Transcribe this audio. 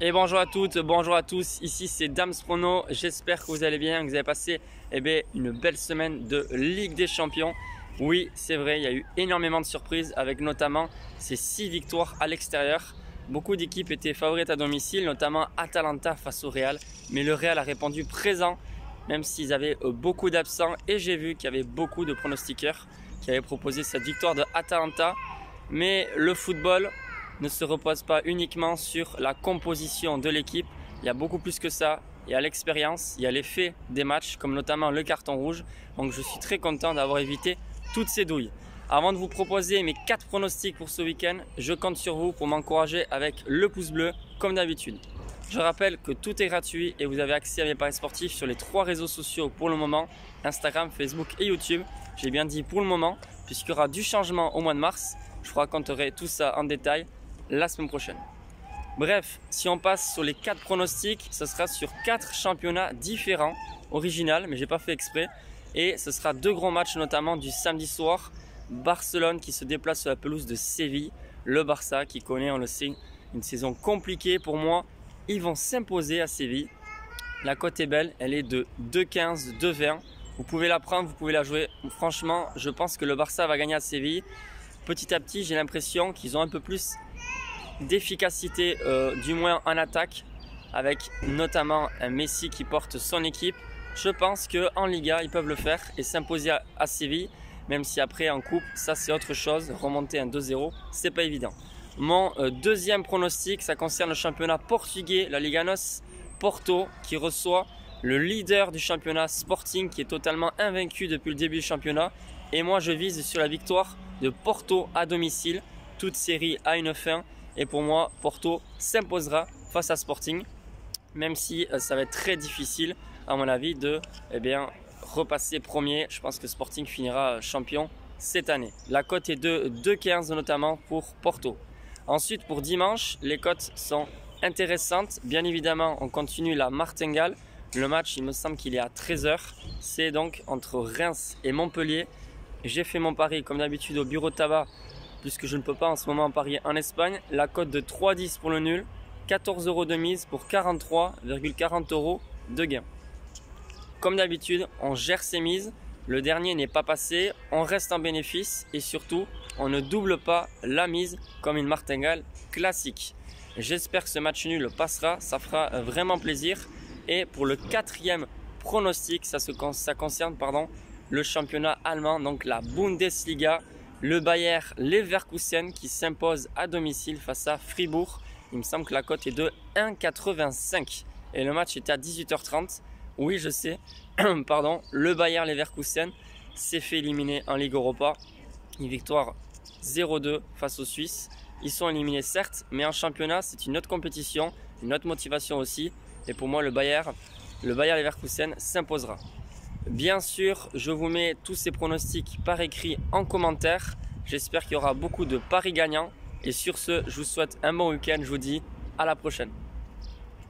Et bonjour à toutes, bonjour à tous, ici c'est Dams Prono, j'espère que vous allez bien, que vous avez passé une belle semaine de Ligue des Champions. Oui, c'est vrai, il y a eu énormément de surprises avec notamment ces 6 victoires à l'extérieur. Beaucoup d'équipes étaient favorites à domicile, notamment Atalanta face au Real, mais le Real a répondu présent, même s'ils avaient beaucoup d'absents, et j'ai vu qu'il y avait beaucoup de pronostiqueurs qui avaient proposé cette victoire de Atalanta. Mais le football ne se repose pas uniquement sur la composition de l'équipe, il y a beaucoup plus que ça, il y a l'expérience, il y a l'effet des matchs, comme notamment le carton rouge. Donc je suis très content d'avoir évité toutes ces douilles. Avant de vous proposer mes 4 pronostics pour ce week-end, je compte sur vous pour m'encourager avec le pouce bleu, comme d'habitude. Je rappelle que tout est gratuit et vous avez accès à mes paris sportifs sur les 3 réseaux sociaux pour le moment, Instagram, Facebook et YouTube. J'ai bien dit pour le moment, puisqu'il y aura du changement au mois de mars. Je vous raconterai tout ça en détail la semaine prochaine. Bref, si on passe sur les 4 pronostics, ce sera sur 4 championnats différents, original, mais j'ai pas fait exprès. Et ce sera 2 gros matchs, notamment du samedi soir. Barcelone qui se déplace sur la pelouse de Séville. Le Barça qui connaît, on le sait, une saison compliquée pour moi. Ils vont s'imposer à Séville. La cote est belle, elle est de 2,15, 2,20. Vous pouvez la prendre, vous pouvez la jouer. Franchement, je pense que le Barça va gagner à Séville. Petit à petit, j'ai l'impression qu'ils ont un peu plus d'efficacité, du moins en attaque, avec notamment un Messi qui porte son équipe. Je pense qu'en Liga, ils peuvent le faire et s'imposer à Séville, même si après en coupe, ça c'est autre chose. Remonter un 2-0, c'est pas évident. Mon deuxième pronostic, ça concerne le championnat portugais, la Liga NOS, Porto, qui reçoit le leader du championnat, Sporting, qui est totalement invaincu depuis le début du championnat. Et moi, je vise sur la victoire de Porto à domicile. Toute série a une fin. Et pour moi, Porto s'imposera face à Sporting. Même si ça va être très difficile, à mon avis, de repasser premier. Je pense que Sporting finira champion cette année. La cote est de 2,15 notamment pour Porto. Ensuite, pour dimanche, les cotes sont intéressantes. Bien évidemment, on continue la martingale. Le match, il me semble qu'il est à 13 h. C'est donc entre Reims et Montpellier. J'ai fait mon pari comme d'habitude au bureau de tabac, puisque je ne peux pas en ce moment parier en Espagne. La cote de 3,10 pour le nul, 14 € de mise pour 43,40 € de gain. Comme d'habitude, on gère ses mises. Le dernier n'est pas passé, on reste en bénéfice et surtout, on ne double pas la mise comme une martingale classique. J'espère que ce match nul passera, ça fera vraiment plaisir. Et pour le 4e pronostic, ça concerne le championnat allemand, donc la Bundesliga. Le Bayer Leverkusen qui s'impose à domicile face à Fribourg. Il me semble que la cote est de 1,85 et le match était à 18 h 30. Oui, je sais, le Bayer Leverkusen s'est fait éliminer en Ligue Europa. Une victoire 0-2 face aux Suisses. Ils sont éliminés certes, mais en championnat, c'est une autre compétition, une autre motivation aussi. Et pour moi, le Bayer Leverkusen s'imposera. Bien sûr, je vous mets tous ces pronostics par écrit en commentaire. J'espère qu'il y aura beaucoup de paris gagnants. Et sur ce, je vous souhaite un bon week-end. Je vous dis à la prochaine.